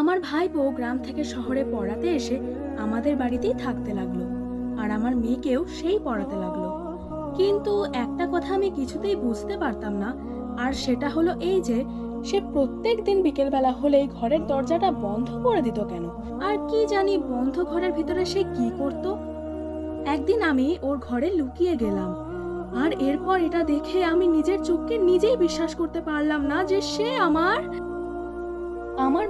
আমার ভাইপো গ্রাম থেকে শহরে পড়াতে এসে আমাদের বাড়িতেই থাকতে লাগলো, আর আমার মেয়েকেও সেই পড়াতে লাগলো। কিন্তু একটা কথা আমি কিছুতেই বুঝতে পারতাম না, আর সেটা হলো এই যে সে প্রত্যেক দিন বিকেলবেলা হলেই ঘরের দরজাটা বন্ধ করে দিত কেন? আর কি জানি বন্ধ ঘরের ভিতরে সে কি করত। একদিন আমি ওর ঘরে লুকিয়ে গেলাম, আর এরপর এটা দেখে আমি নিজের চোখকে নিজেই বিশ্বাস করতে পারলাম না যে সে আমার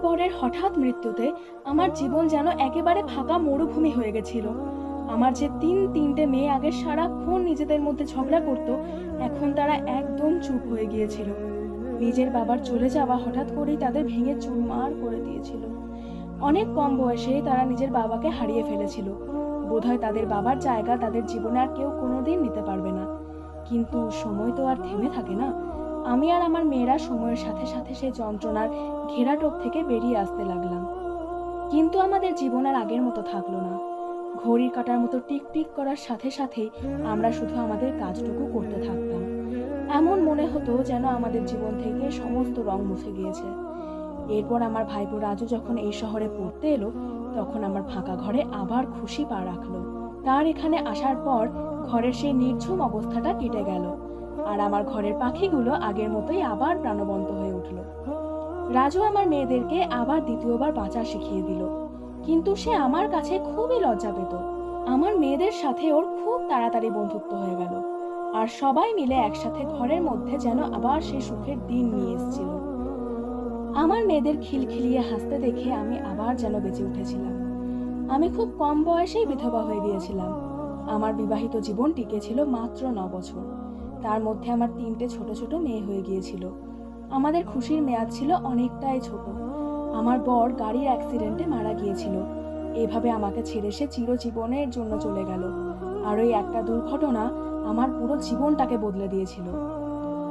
বরের হঠাৎ মৃত্যুতে আমার জীবন যেন একেবারে ফাঁকা মরুভূমি হয়ে গেছিল। আমার যে তিনটে মেয়ে আগে সারাক্ষণ নিজেদের মধ্যে ঝগড়া করত, এখন তারা একদম চুপ হয়ে গিয়েছিল। নিজের বাবার চলে যাওয়া হঠাৎ করেই তাদের ভেঙে চুরমার করে দিয়েছিল। অনেক কম বয়সে তারা নিজের বাবাকে হারিয়ে ফেলেছিল। বোধহয় তাদের বাবার জায়গা তাদের জীবনে আর কেউ কোনোদিন নিতে পারবে না। কিন্তু সময় তো আর থেমে থাকে না। আমি আর আমার মেয়েরা সময়ের সাথে সাথে সেই যন্ত্রণার ঘেরাটোপ থেকে বেরিয়ে আসতে লাগলাম। কিন্তু আমাদের জীবন আর আগের মতো থাকলো না। ঘড়ির কাঁটার মতো টিক টিক করার সাথে সাথেই আমরা শুধু আমাদের কাজটুকু করতে থাকতাম। এমন মনে হতো যেন আমাদের জীবন থেকে সমস্ত রং মুছে গিয়েছে। এরপর আমার ভাইপো রাজু যখন এই শহরে পড়তে এলো, তখন আমার ফাঁকা ঘরে আবার খুশি পা রাখলো। তার এখানে আসার পর ঘরের সেই নির্ঝুম অবস্থাটা কেটে গেল, আর আমার ঘরের পাখিগুলো আগের মতোই আবার প্রাণবন্ত হয়ে উঠল। রাজু আমার মেয়েদেরকে আবার দ্বিতীয়বার বাঁচা শিখিয়ে দিল, কিন্তু সে আমার কাছে খুবই লজ্জা পেত। আমার মেয়েদের সাথে ওর খুব তাড়াতাড়ি বন্ধুত্ব হয়ে গেল, আর সবাই মিলে একসাথে ঘরের মধ্যে যেন আবার সেই সুখের দিন নিয়ে এসেছিল। আমার মেয়েদের খিলখিলিয়ে হাসতে দেখে আমি আবার যেন বেঁচে উঠেছিলাম। আমি খুব কম বয়সেই বিধবা হয়ে গিয়েছিলাম। আমার বিবাহিত জীবন টিকেছিল মাত্র 9 বছর। তার মধ্যে আমার 3টে ছোট ছোট মেয়ে হয়ে গিয়েছিল। আমাদের খুশির মেয়াদ ছিল অনেকটাই ছোট। আমার বর গাড়ির অ্যাক্সিডেন্টে মারা গিয়েছিল। এভাবে আমাকে ছেড়ে সে চিরজীবনের জন্য চলে গেল। আর ওই একটা দুর্ঘটনা আমার পুরো জীবনটাকে বদলে দিয়েছিল।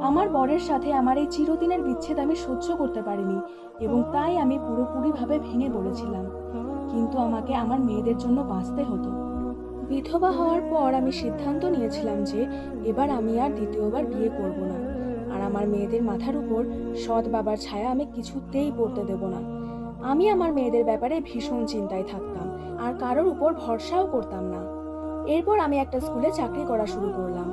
আমার বরের সাথে আমার এই চিরদিনের বিচ্ছেদ আমি সহ্য করতে পারিনি, এবং তাই আমি পুরোপুরিভাবে ভেঙে পড়েছিলাম। কিন্তু আমাকে আমার মেয়েদের জন্য বাঁচতে হতো। বিধবা হওয়ার পর আমি সিদ্ধান্ত নিয়েছিলাম যে এবার আমি আর দ্বিতীয়বার বিয়ে করব না, আর আমার মেয়েদের মাথার উপর সৎ বাবার ছায়া আমি কিছুতেই পড়তে দেব না। আমি আমার মেয়েদের ব্যাপারে ভীষণ চিন্তায় থাকতাম, আর কারোর উপর ভরসাও করতাম না। এরপর আমি একটা স্কুলে চাকরি করা শুরু করলাম।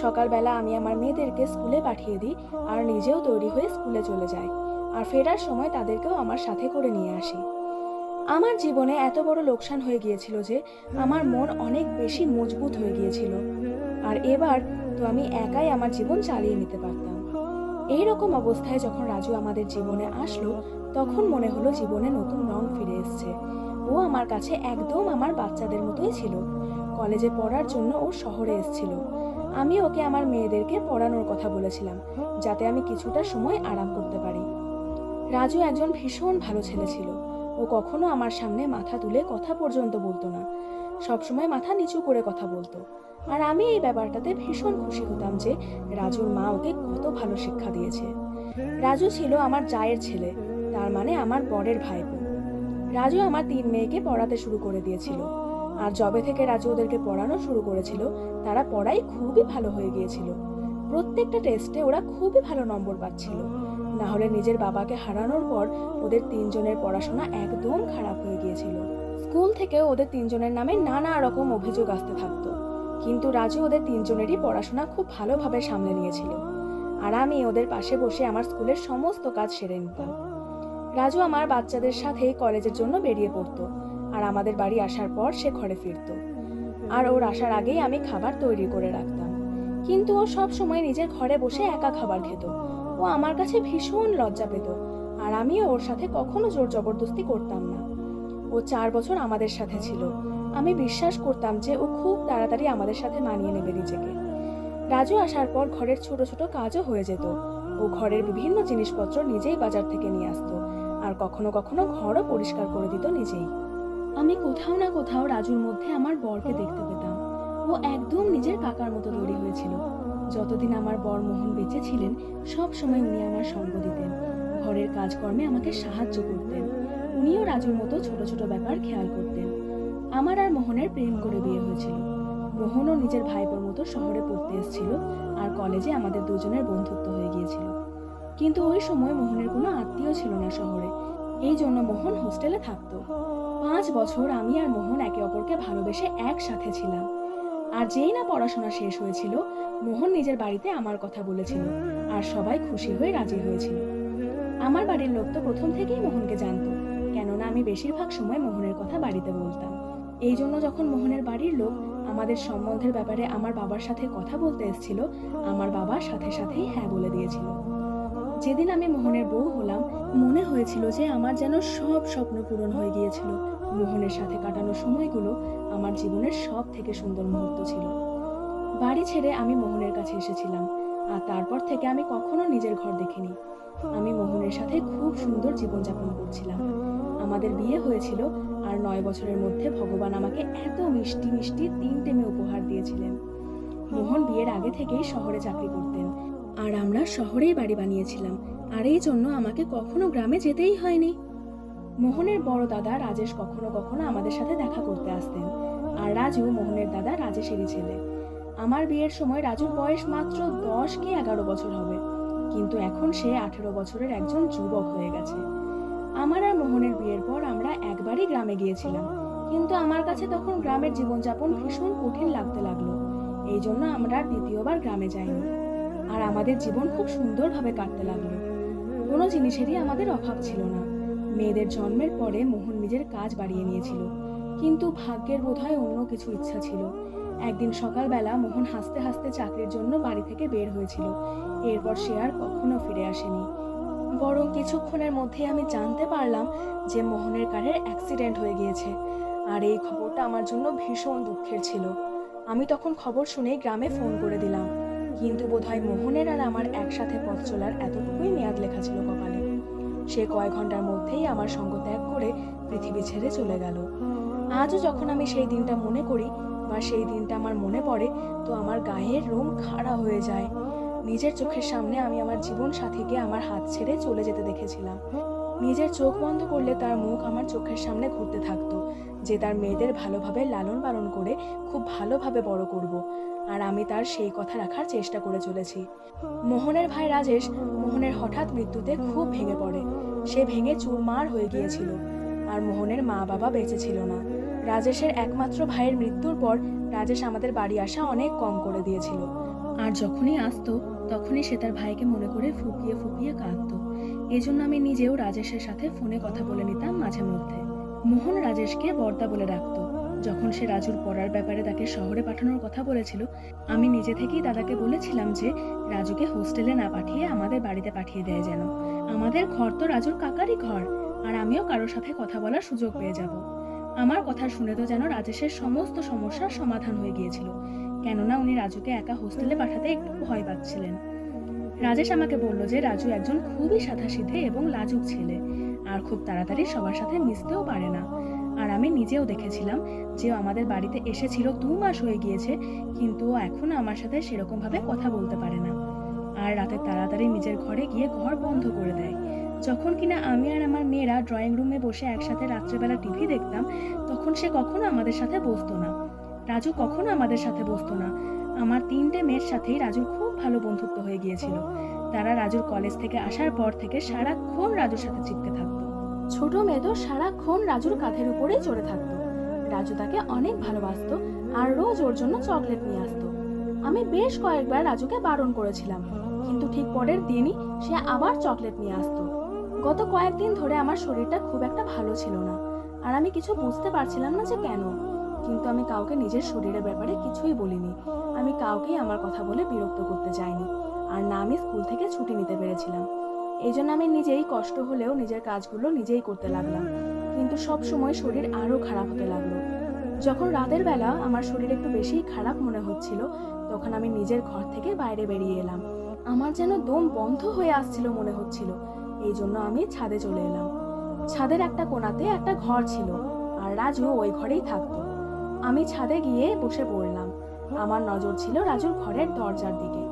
সকালবেলা আমি আমার মেয়েদেরকে স্কুলে পাঠিয়ে দিই, আর নিজেও তৈরি হয়ে স্কুলে চলে যাই, আর ফেরার সময় তাদেরকেও আমার সাথে করে নিয়ে আসি। আমার জীবনে এত বড় লোকসান হয়ে গিয়েছিল যে আমার মন অনেক বেশি মজবুত হয়ে গিয়েছিল, আর এবার তো আমি একাই আমার জীবন চালিয়ে নিতে পারতাম। এই রকম অবস্থায় যখন রাজু আমাদের জীবনে আসলো, তখন মনে হলো জীবনে নতুন রং ফিরে এসছে। ও আমার কাছে একদম আমার বাচ্চাদের মতোই ছিল। কলেজে পড়ার জন্য ও শহরে এসেছিল। আমি ওকে আমার মেয়েদেরকে পড়ানোর কথা বলেছিলাম, যাতে আমি কিছুটা সময় আরাম করতে পারি। রাজু একজন ভীষণ ভালো ছেলে ছিল। ও কখনো আমার সামনে মাথা তুলে কথা পর্যন্ত বলতো না, সবসময় মাথা নিচু করে কথা বলতো। আর আমি এই ব্যাপারটাতে ভীষণ খুশি হতাম যে রাজুর মা ওকে কত ভালো শিক্ষা দিয়েছে। রাজু ছিল আমার জায়ের ছেলে, তার মানে আমার বরের ভাইপো। রাজু আমার 3 মেয়েকে পড়াতে শুরু করে দিয়েছিল, আর যবে থেকে রাজু ওদেরকে পড়ানো শুরু করেছিল, তারা পড়াই খুবই ভালো হয়ে গিয়েছিল। প্রত্যেকটা টেস্টে ওরা খুবই ভালো নম্বর পাচ্ছিল। না হলে নিজের বাবাকে হারানোর পর ওদের 3জনের পড়াশোনা একদম খারাপ হয়ে গিয়েছিল। স্কুল থেকে ওদের 3জনের নামে নানা রকম অভিযোগ আসতে থাকতো, কিন্তু রাজু ওদের 3জনেরই পড়াশোনা খুব ভালোভাবে সামলে নিয়েছিল, আর আমি ওদের পাশে বসে আমার স্কুলের সমস্ত কাজ সেরে নিতাম। রাজু আমার বাচ্চাদের সাথে কলেজের জন্য বেরিয়ে পড়তো, আর আমাদের বাড়ি আসার পর সে ঘরে ফিরতো। আর ওর আসার আগেই আমি খাবার তৈরি করে রাখতাম। কিন্তু ও সব সময় নিজের ঘরে বসে একা খাবার খেত। ও আমার কাছে ভীষণ লজ্জা পেত, আর আমিও ওর সাথে কখনো জোর জবরদস্তি করতাম না। ও 4 বছর আমাদের সাথে ছিল। আমি বিশ্বাস করতাম যে ও খুব তাড়াতাড়ি আমাদের সাথে মানিয়ে নেবে নিজেকে। রাজু আসার পর ঘরের ছোট ছোট কাজও হয়ে যেত। ও ঘরের বিভিন্ন জিনিসপত্র নিজেই বাজার থেকে নিয়ে আসতো, আর কখনো কখনো ঘরও পরিষ্কার করে দিত নিজেই। আমি কোথাও না কোথাও রাজুর মধ্যে আমার বরকে দেখতে পেতাম। ও একদম নিজের কাকার মতো তৈরি হয়েছিল। যতদিন আমার বর মোহন বেঁচে ছিলেন, সব সময় উনি আমার সঙ্গ দিতেন, ঘরের কাজকর্মে আমাকে সাহায্য করতেন। উনিও রাজুর মতো ছোট ছোট ব্যাপার খেয়াল করতেন। আমার আর মোহনের প্রেম করে বিয়ে হয়েছিল। মোহনও নিজের ভাইপোর মতো শহরে পড়তে এসেছিল, আর কলেজে আমাদের দুজনের বন্ধুত্ব হয়ে গিয়েছিল। কিন্তু ওই সময় মোহনের কোনো আত্মীয় ছিল না শহরে। এই জন্য মোহন হোস্টেলে থাকতো। 5 বছর আমি আর মোহন একে অপরকে ভালোবেসে একসাথে ছিলাম। আর যেই না পড়াশোনা শেষ হয়েছিল, মোহন নিজের বাড়িতে আমার কথা বলেছিল, আর সবাই খুশি হয়ে রাজি হয়েছিল। আমার বাড়ির লোক তো প্রথম থেকেই মোহনকে জানতো, কেননা আমি বেশিরভাগ সময় মোহনের কথা বাড়িতে বলতাম। এই জন্য যখন মোহনের বাড়ির লোক আমাদের সম্বন্ধের ব্যাপারে আমার বাবার সাথে কথা বলতে এসেছিল, আমার বাবা সাথে সাথেই হ্যাঁ বলে দিয়েছিল। যেদিন আমি মোহনের বউ হলাম, মনে হয়েছিল যে আমার যেন সব স্বপ্ন পূরণ হয়ে গিয়েছিল। মোহনের সাথে কাটানো সময়গুলো আমার জীবনের সব থেকে সুন্দর মুহূর্ত ছিল। বাড়ি ছেড়ে আমি মোহনের কাছে এসেছিলাম, আর তারপর থেকে আমি কখনো নিজের ঘর দেখিনি। আমি মোহনের সাথে খুব সুন্দর জীবনযাপন করছিলাম। আমাদের বিয়ে হয়েছিল, আর 9 বছরের মধ্যে ভগবান আমাকে এত মিষ্টি মিষ্টি 3টে মেয়ে উপহার দিয়েছিলেন। মোহন বিয়ের আগে থেকেই শহরে চাকরি করতেন, আর আমরা শহরেই বাড়ি বানিয়েছিলাম, আর এই জন্য আমাকে কখনো গ্রামে যেতেই হয়নি। মোহনের বড় দাদা রাজেশ কখনো কখনো আমাদের সাথে দেখা করতে আসতেন, আর রাজু মোহনের দাদা রাজেশেরই ছেলে। আমার বিয়ের সময় রাজুর বয়স মাত্র 10 কি 11 বছর হবে, কিন্তু এখন সে 18 বছরের একজন যুবক হয়ে গেছে। আমার আর মোহনের বিয়ের পর আমরা একবারই গ্রামে গিয়েছিলাম, কিন্তু আমার কাছে তখন গ্রামের জীবনযাপন ভীষণ কঠিন লাগতে লাগলো। এই জন্য আমরা আর দ্বিতীয়বার গ্রামে যাইনি, আর আমাদের জীবন খুব সুন্দরভাবে কাটতে লাগলো। কোনো জিনিসেরই আমাদের অভাব ছিল না। মেয়েদের জন্মের পরে মোহন নিজের কাজ বাড়িয়ে নিয়েছিল, কিন্তু ভাগ্যের বোধহয় অন্য কিছু ইচ্ছা ছিল। একদিন সকালবেলা মোহন হাসতে হাসতে চাকরির জন্য বাড়ি থেকে বের হয়েছিল। এরপর সে আর কখনো ফিরে আসেনি। বরং কিছুক্ষণের মধ্যে আমি জানতে পারলাম যে মোহনের কারের অ্যাক্সিডেন্ট হয়ে গিয়েছে, আর এই খবরটা আমার জন্য ভীষণ দুঃখের ছিল। আমি তখন খবর শুনে গ্রামে ফোন করে দিলাম, কিন্তু বোধহয় মোহনের আর আমার একসাথে পথ চলার এতটুকুই মেয়াদ লেখা ছিল কপালে। সে কয়েক ঘন্টার মধ্যেই আমার সঙ্গ ত্যাগ করে পৃথিবী ছেড়ে চলে গেল। আজও যখন আমি সেই দিনটা মনে করি বা সেই দিনটা আমার মনে পড়ে, তো আমার গায়ের লোম খাড়া হয়ে যায়। নিজের চোখের সামনে আমি আমার জীবন সাথীকে আমার হাত ছেড়ে চলে যেতে দেখেছিলাম। নিজের চোখ বন্ধ করলে তার মুখ আমার চোখের সামনে ঘুরতে থাকতো, যে তার মেয়েদের ভালোভাবে লালন পালন করে খুব ভালোভাবে বড় করব, আর আমি তার সেই কথা রাখার চেষ্টা করে চলেছি। মোহনের ভাই রাজেশ মোহনের হঠাৎ মৃত্যুতে খুব ভেঙে পড়ে। সে ভেঙে চুরমার হয়ে গিয়েছিল, আর মোহনের মা বাবা বেঁচে ছিল না। রাজেশের একমাত্র ভাইয়ের মৃত্যুর পর রাজেশ আমাদের বাড়ি আসা অনেক কম করে দিয়েছিল, আর যখনই আসতো তখনই সে তার ভাইকে মনে করে ফুপিয়ে ফুপিয়ে কাঁদতো। এই জন্য আমি নিজেও রাজেশের সাথে ফোনে কথা বলে নিতাম মাঝে মধ্যে। মোহন রাজেশকে বর্দা বলে ডাকতো। যখন সে রাজুর পড়ার ব্যাপারে তাকে শহরে পাঠানোর কথা বলেছিল, আমি নিজে থেকেই দাদাকে বলেছিলাম যে রাজুকে হোস্টেলে না পাঠিয়ে আমাদের বাড়িতে পাঠিয়ে দেয় যেন। আমাদের ঘর তো রাজুর কাকারই ঘর, আর আমিও কারোর সাথে কথা বলার সুযোগ পেয়ে যাব। আমার কথা শুনে তো যেন রাজেশের সমস্ত সমস্যার সমাধান হয়ে গিয়েছিল, কেননা উনি রাজুকে একা হোস্টেলে পাঠাতে একটু ভয় পাচ্ছিলেন। রাজেশ আমাকে বলল যে রাজু একজন খুবই সাধাসিধে এবং লাজুক ছেলে, আর খুব তাড়াতাড়ি সবার সাথে মিশতেও পারে না। আর আমি নিজেও দেখেছিলাম যে আমাদের বাড়িতে এসেছিল 2 মাস হয়ে গিয়েছে, কিন্তু ও এখনো আমার সাথে সেরকম ভাবে কথা বলতে পারে না। আর রাতে তাড়াতাড়ি নিজের ঘরে গিয়ে ঘর বন্ধ করে দেয়। যখন কিনা আমি আর আমার মেয়েরা ড্রয়িং রুমে বসে একসাথে রাত্রেবেলা টিভি দেখতাম, তখন সে কখনো আমাদের সাথে বসতো না। রাজু কখনো আমাদের সাথে বসতো না। আমার 3টে মেয়ের সাথেই রাজুর খুব ভালো বন্ধুত্ব হয়ে গিয়েছিল। তারা রাজুর কলেজ থেকে আসার পর থেকে সারাক্ষণ রাজুর সাথে চিপকে থাকতো। ছোট মেয়ে তো সারাক্ষণ রাজুর কাঁধের উপরেই চড়ে থাকতো। রাজু তাকে অনেক ভালোবাসতো, আর রোজ ওর জন্য চকলেট নিয়ে আসতো। আমি বেশ কয়েকবার রাজুকে বারণ করেছিলাম, কিন্তু ঠিক পরের দিনই সে আবার চকলেট নিয়ে আসতো। গত কয়েকদিন ধরে আমার শরীরটা খুব একটা ভালো ছিল না, আর আমি কিছু বুঝতে পারছিলাম না যে কেন। কিন্তু আমি কাউকে নিজের শরীরের ব্যাপারে কিছুই বলিনি। আমি কাউকেই আমার কথা বলে বিরক্ত করতে চাইনি, আর না আমি স্কুল থেকে ছুটি নিতে পেরেছিলাম। এই জন্য আমি নিজেই কষ্ট হলেও নিজের কাজগুলো নিজেই করতে লাগলাম, কিন্তু সব সময় শরীর আরো খারাপ হতে লাগলো। যখন রাতের বেলা আমার শরীর একটু বেশি খারাপ মনে হচ্ছিল, তখন আমি নিজের ঘর থেকে বাইরে বেরিয়ে এলাম। আমার যেন দম বন্ধ হয়ে আসছিল মনে হচ্ছিল। এই জন্য আমি ছাদে চলে এলাম। ছাদের একটা কোণাতে একটা ঘর ছিল, আর রাজু ওই ঘরেই থাকতো। আমি ছাদে গিয়ে বসে পড়লাম। আমার নজর ছিল রাজুর ঘরের দরজার দিকে।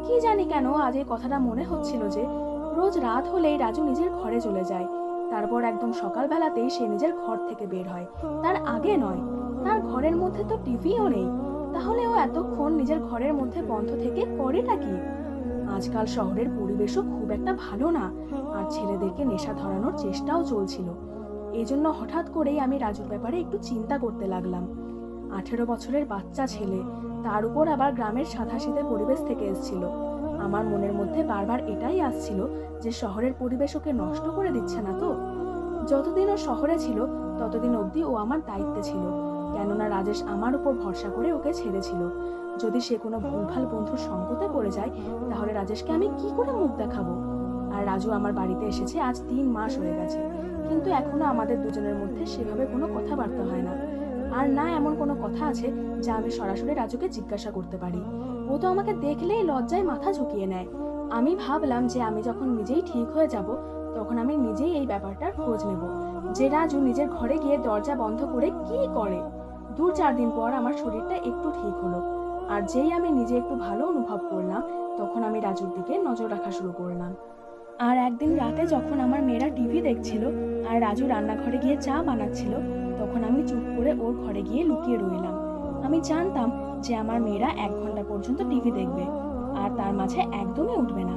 কি জানি কেন আজ এই কথাটা মনে হচ্ছিল যে রোজ রাত হলেই রাজু নিজের ঘরে চলে যায়, তারপর একদম সকালবেলাতেই সে নিজের ঘর থেকে বের হয়, তার আগে নয়। তার ঘরের মধ্যে তো টিভিও নেই, তাহলে ও এতক্ষণ নিজের ঘরের মধ্যে বন্ধ থেকে করেটা কি? আজকাল শহরের পরিবেশও খুব একটা ভালো না, আর ছেলেদেরকে নেশা ধরানোর চেষ্টাও চলছিল। এই জন্য হঠাৎ করেই আমি রাজুর ব্যাপারে একটু চিন্তা করতে লাগলাম। 18 বছরের বাচ্চা ছেলে, তার উপর আবার গ্রামের সাধাসিধে পরিবেশ থেকে এসেছিল। আমার মনের মধ্যে বারবার এটাই আসছিল যে শহরের পরিবেশ ওকে নষ্ট করে দিচ্ছে না তো। যতদিন ও শহরে ছিল ততদিন অবধি ও আমার দায়িত্বে ছিল, কেননা রাজেশ আমার উপর ভরসা করে ওকে ছেড়েছিল। যদি সে কোনো ভুলভাল বন্ধুর সঙ্গতে পড়ে যায়, তাহলে রাজেশকে আমি কি করে মুখ দেখাবো? আর রাজু আমার বাড়িতে এসেছে আজ 3 মাস হয়ে গেছে, কিন্তু এখনো আমাদের দুজনের মধ্যে সেভাবে কোনো কথাবার্তা হয় না। আর না এমন কোনো কথা আছে যা আমি সরাসরি রাজুকে জিজ্ঞাসা করতে পারি। ও তো আমাকে দেখলেই লজ্জায় মাথা ঝুঁকিয়ে নেয়। আমি ভাবলাম যে আমি যখন নিজেই ঠিক হয়ে যাব, তখন আমি নিজেই এই ব্যাপারটার খোঁজ নেব যে রাজু নিজের ঘরে গিয়ে দরজা বন্ধ করে কি করে। 2-4 দিন পর আমার শরীরটা একটু ঠিক হলো, আর যেই আমি নিজে একটু ভালো অনুভব করলাম, তখন আমি রাজুর দিকে নজর রাখা শুরু করলাম। আর একদিন রাতে যখন আমার মেয়েরা টিভি দেখছিল আর রাজু রান্নাঘরে গিয়ে চা বানাচ্ছিল, তখন আমি চুপ করে ওর ঘরে গিয়ে লুকিয়ে রইলাম। আমি জানতাম যে আমার মেয়েরা 1 ঘন্টা পর্যন্ত টিভি দেখবে, আর তার মাঝে একদমই উঠবে না।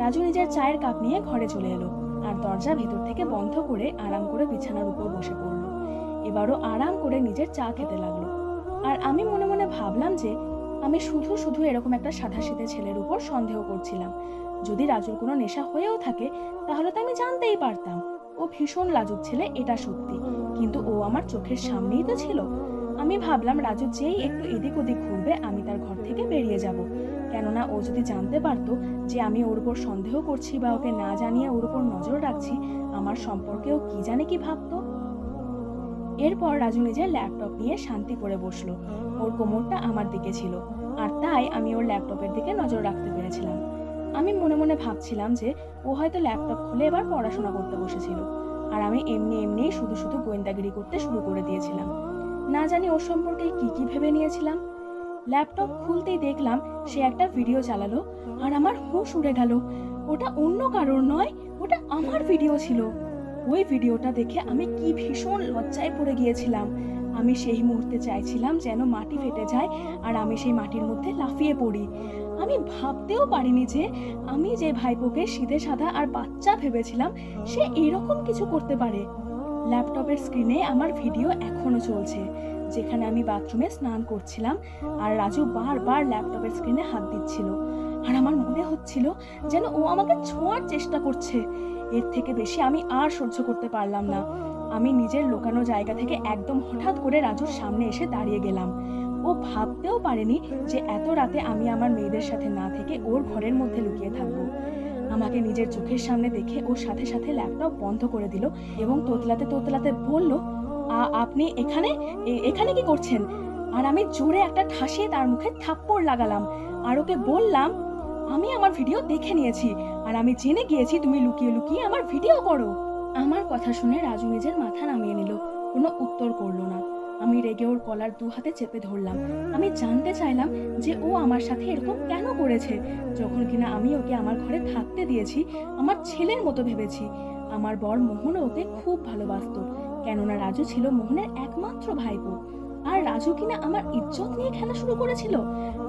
রাজু নিজের চায়ের কাপ নিয়ে ঘরে চলে এলো, আর দরজা ভেতর থেকে বন্ধ করে আরাম করে বিছানার উপর বসে পড়লো। এবারও আরাম করে নিজের চা খেতে লাগলো। আর আমি মনে মনে ভাবলাম যে আমি শুধু শুধু এরকম একটা সাধাসিধে ছেলের উপর সন্দেহ করছিলাম। যদি রাজুর কোনো নেশা হয়েও থাকে, তাহলে তো আমি জানতেই পারতাম। ও ভীষণ লাজুক ছেলে, এটা সত্যি, কিন্তু ও আমার চোখের সামনেই তো ছিল। আমি ভাবলাম রাজু যেই একটু এদিক ওদিক ঘুরবে, আমি তার ঘর থেকে বেরিয়ে যাব, কেননা ও যদি জানতে পারতো যে আমি ওর উপর সন্দেহ করছি বা ওকে না জানিয়ে ওর উপর নজর রাখছি, আমার সম্পর্কে ও কি জানে কি ভাবতো। এরপর রাজু নিজের ল্যাপটপ নিয়ে শান্তি করে বসলো। ওর কোমরটা আমার দিকে ছিল, আর তাই আমি ওর ল্যাপটপের দিকে নজর রাখতে পেরেছিলাম। আমি মনে মনে ভাবছিলাম যে ও হয়তো ল্যাপটপ খুলে এবার পড়াশোনা করতে বসেছিল, আর আমি এমনি এমনি শুধু শুধু গোয়েন্দাগিরি করতে শুরু করে দিয়েছিলাম। না জানি ওর সম্পর্কে কি কি ভেবে নিয়েছিলাম। ল্যাপটপ খুলতেই দেখলাম সে একটা ভিডিও চালালো, আর আমার হুঁশ উড়ে গেল। ওটা অন্য কারোর নয়, ওটা আমার ভিডিও ছিল। ওই ভিডিওটা দেখে আমি কি ভীষণ লজ্জায় পড়ে গিয়েছিলাম। আমি সেই মুহূর্তে চাইছিলাম যেন মাটি ফেটে যায় আর আমি সেই মাটির মধ্যে লাফিয়ে পড়ি। আমি ভাবতেও পারিনি যে আমি যে ভাইপোকে সিধে সাদা আর বাচ্চা ভেবেছিলাম, সে এরকম কিছু করতে পারে। ল্যাপটপের স্ক্রিনে আমার ভিডিও এখনো চলছে, যেখানে আমি বাথরুমে স্নান করছিলাম আর রাজু বারবার ল্যাপটপের স্ক্রিনে হাত দিচ্ছিল, আর আমার মনে হচ্ছিল যেন ও আমাকে ছোঁয়ার চেষ্টা করছে। এর থেকে বেশি আমি আর সহ্য করতে পারলাম না। আমি নিজের লুকানো জায়গা থেকে একদম হঠাৎ করে রাজুর সামনে এসে দাঁড়িয়ে গেলাম। ও ভাবতেও পারেনি যে এত রাতে আমি আমার মেয়েদের সাথে না থেকে ওর ঘরের মধ্যে লুকিয়ে থাকবো। আমাকে নিজের চোখের সামনে দেখে ওর সাথে সাথে ল্যাপটপ বন্ধ করে দিল এবং তোতলাতে তোতলাতে বলল, আপনি এখানে এখানে কি করছেন? আর আমি জোরে একটা ঠাসিয়ে তার মুখে থাপ্পড় লাগালাম, আর ওকে বললাম, আমি আমার ভিডিও দেখে নিয়েছি, আর আমি জেনে গিয়েছি তুমি লুকিয়ে লুকিয়ে আমার ভিডিও করো। আমার কথা শুনে রাজু নিজের মাথা নামিয়ে নিল, কোনো উত্তর করলো না। আমি রেগে ওর কলার 2 হাতে চেপে ধরলাম। আমি জানতে চাইলাম যে ও আমার সাথে এরকম কেন করেছে, যখন কিনা আমি ওকে আমার ঘরে থাকতে দিয়েছি, আমার ছেলের মতো ভেবেছি। আমার বর মোহন ওকে খুব ভালোবাসতো, কেননা রাজু ছিল মোহনের একমাত্র ভাইপো। আর রাজু কিনা আমার ইজ্জত নিয়ে খেলা শুরু করেছিল,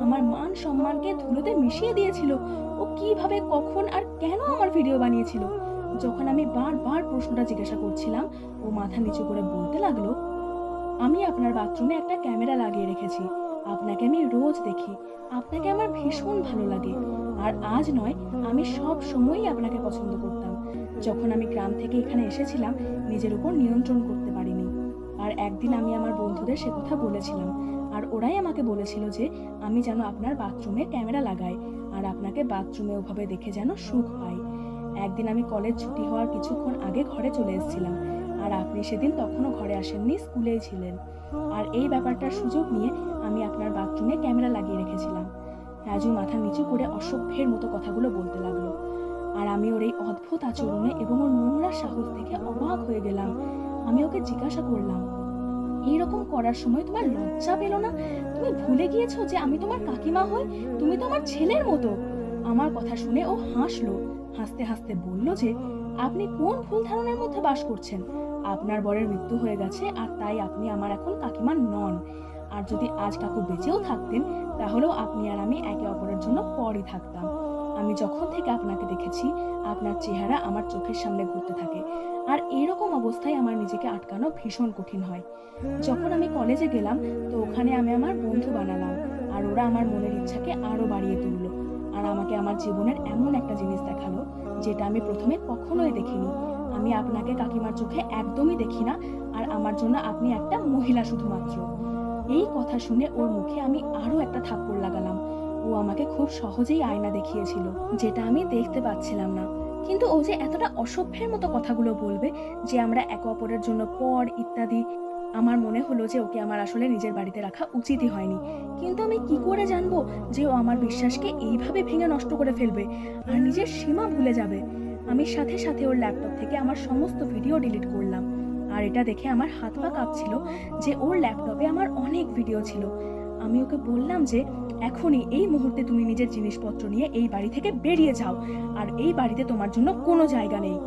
আমার মান সম্মানকে ধুলোতে মিশিয়ে দিয়েছিল। ও কিভাবে, কখন আর কেন আমার ভিডিও বানিয়েছিল? যখন আমি বারবার প্রশ্নটা জিজ্ঞাসা করছিলাম, ও মাথা নিচু করে বলতে লাগলো, আমি আপনার বাথরুমে একটা ক্যামেরা লাগিয়ে রেখেছি, আপনাকে আমি রোজ দেখি, আপনাকে আমার ভীষণ ভালো লাগে। আর আজ নয়, আমি সব সময়ই আপনাকে পছন্দ করতাম। যখন আমি গ্রাম থেকে এখানে এসেছিলাম, নিজের উপর নিয়ন্ত্রণ করতে পারিনি। আর একদিন আমি আমার বন্ধুদের সে কথা বলেছিলাম, আর ওরাই আমাকে বলেছিল যে আমি যেন আপনার বাথরুমে ক্যামেরা লাগাই, আর আপনাকে বাথরুমে ওভাবে দেখে যেন সুখ পাই। একদিন আমি কলেজ ছুটি হওয়ার কিছুক্ষণ আগে ঘরে চলে এসেছিলাম, আর আপনি সেদিন তখনও ঘরে আসেননি, স্কুলেই ছিলেন। আর এই ব্যাপারটার সুযোগ নিয়ে আমি আপনার বাথরুমে ক্যামেরা লাগিয়ে রেখেছিলাম। রাজু মাথা নিচু করে অসভ্যের মতো কথাগুলো বলতে লাগলো, আর আমি ওর এই অদ্ভুত আচরণে এবং ওর নোংরা সাহস দেখে অবাক হয়ে গেলাম। আমি ওকে জিজ্ঞাসা করলাম, এইরকম করার সময় তোমার লজ্জা পেল না? তুমি ভুলে গিয়েছো যে আমি তোমার কাকিমা হই, তুমি তো আমার ছেলের মতো। আমার কথা শুনে ও হাসলো, হাসতে হাসতে বলল যে আপনি কোন ভুল ধারণার মধ্যে বাস করছেন? আপনার বরের মৃত্যু হয়ে গেছে, আর তাই আপনি আমার এখন কাকিমা নন। আর যদি আজ কাকু বেঁচেও থাকতেন, তাহলেও আপনি আর আমি একে অপরের জন্য পরই থাকতাম। আমি যখন থেকে আপনাকে দেখেছি আপনার চেহারা আমার চোখের সামনে ঘুরতে থাকে, আর এরকম অবস্থায় আমার নিজেকে আটকানো ভীষণ কঠিন হয়। যখন আমি কলেজে গেলাম, তো ওখানে আমি আমার বন্ধু বানালাম, আর ওরা আমার মনের ইচ্ছাকে আরো বাড়িয়ে তুললো, আর আমাকে আমার জীবনের এমন একটা জিনিস দেখালো যেটা আমি প্রথমে কখনোই দেখিনি। আমি আপনাকে কাকিমার চোখে একদমই দেখি না, আর আমার জন্য আপনি একটা মহিলা শুধুমাত্র। এই কথা শুনে ওর মুখে আমি আরো একটা থাপ্পড় লাগালাম। ও আমাকে খুব সহজেই আয়না দেখিয়েছিল, যেটা আমি দেখতে পাচ্ছিলাম না। কিন্তু ও যে এতটা অসভ্যের মতো কথাগুলো বলবে যে আমরা একে অপরের জন্য পর ইত্যাদি, আমার মনে হলো যে ওকে আমার আসলে নিজের বাড়িতে রাখা উচিতই হয়নি। কিন্তু আমি কি করে জানবো যে ও আমার বিশ্বাসকে এইভাবে ভেঙে নষ্ট করে ফেলবে আর নিজের সীমা ভুলে যাবে। আমি সাথে সাথে ওর ল্যাপটপ থেকে আমার সমস্ত ভিডিও ডিলিট করলাম, আর এটা দেখে আমার হাত পা কাঁপছিল যে ওর ল্যাপটপে আমার অনেক ভিডিও ছিল। আমি ওকে বললাম যে এখনই এই মুহূর্তে তুমি নিজের জিনিসপত্র নিয়ে এই বাড়ি থেকে বেরিয়ে যাও, আর এই বাড়িতে তোমার জন্য কোনো জায়গা নেই।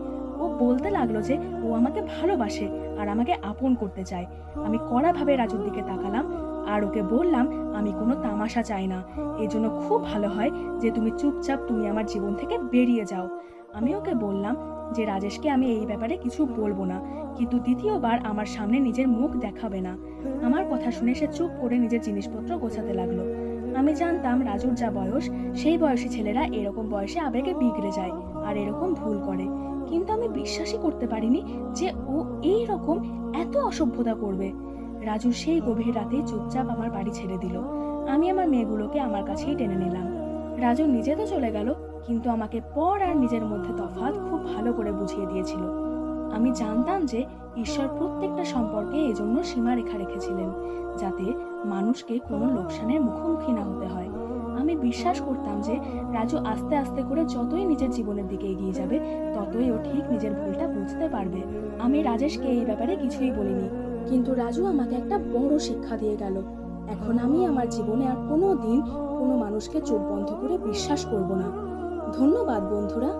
ও বলতে লাগলো যে ও আমাকে ভালোবাসে আর আমাকে আপন করতে চায়। আমি কড়াভাবে রাজুর দিকে তাকালাম আর ওকে বললাম আমি কোনো তামাশা চাই না, এজন্য খুব ভালো হয় যে তুমি আমার জীবন থেকে বেরিয়ে যাও। আমি ওকে বললাম যে রাজেশকে আমি এই ব্যাপারে কিছু বলবো না, কিন্তু দ্বিতীয়বার আমার সামনে নিজের মুখ দেখাবে না। আমার কথা শুনে সে চুপ করে নিজের জিনিসপত্র গোছাতে লাগলো। আমি জানতাম রাজুর যা বয়স, সেই বয়সী ছেলেরা এরকম বয়সে আবেগে বিগড়ে যায় আর এরকম ভুল করে, কিন্তু আমি বিশ্বাসই করতে পারিনি যে ও এই রকম এত অসভ্যতা করবে। রাজু সেই গভীর রাতেই চুপচাপ আমার বাড়ি ছেড়ে দিল। আমি আমার মেয়েগুলোকে আমার কাছেই টেনে নিলাম। রাজু নিজে তো চলে গেল, কিন্তু আমাকে পর আর নিজের মধ্যে তফাৎ খুব ভালো করে বুঝিয়ে দিয়েছিল। আমি জানতাম যে ঈশ্বর প্রত্যেকটা সম্পর্কে এজন্য সীমারেখা রেখেছিলেন, যাতে মানুষকে কোনো লোকসানের মুখোমুখি না হতে হয়। আমি বিশ্বাস করতাম যে রাজু আস্তে আস্তে করে যতই নিজের জীবনের দিকে এগিয়ে যাবে, ততই ও ঠিক নিজের ভুলটা বুঝতে পারবে। আমি রাজেশকে এই ব্যাপারে কিছুই বলিনি, কিন্তু রাজু আমাকে একটা বড় শিক্ষা দিয়ে গেল। এখন আমি আমার জীবনে আর কোনো দিন কোনো মানুষকে চোখ বন্ধ করে বিশ্বাস করব না। ধন্যবাদ বন্ধুরা।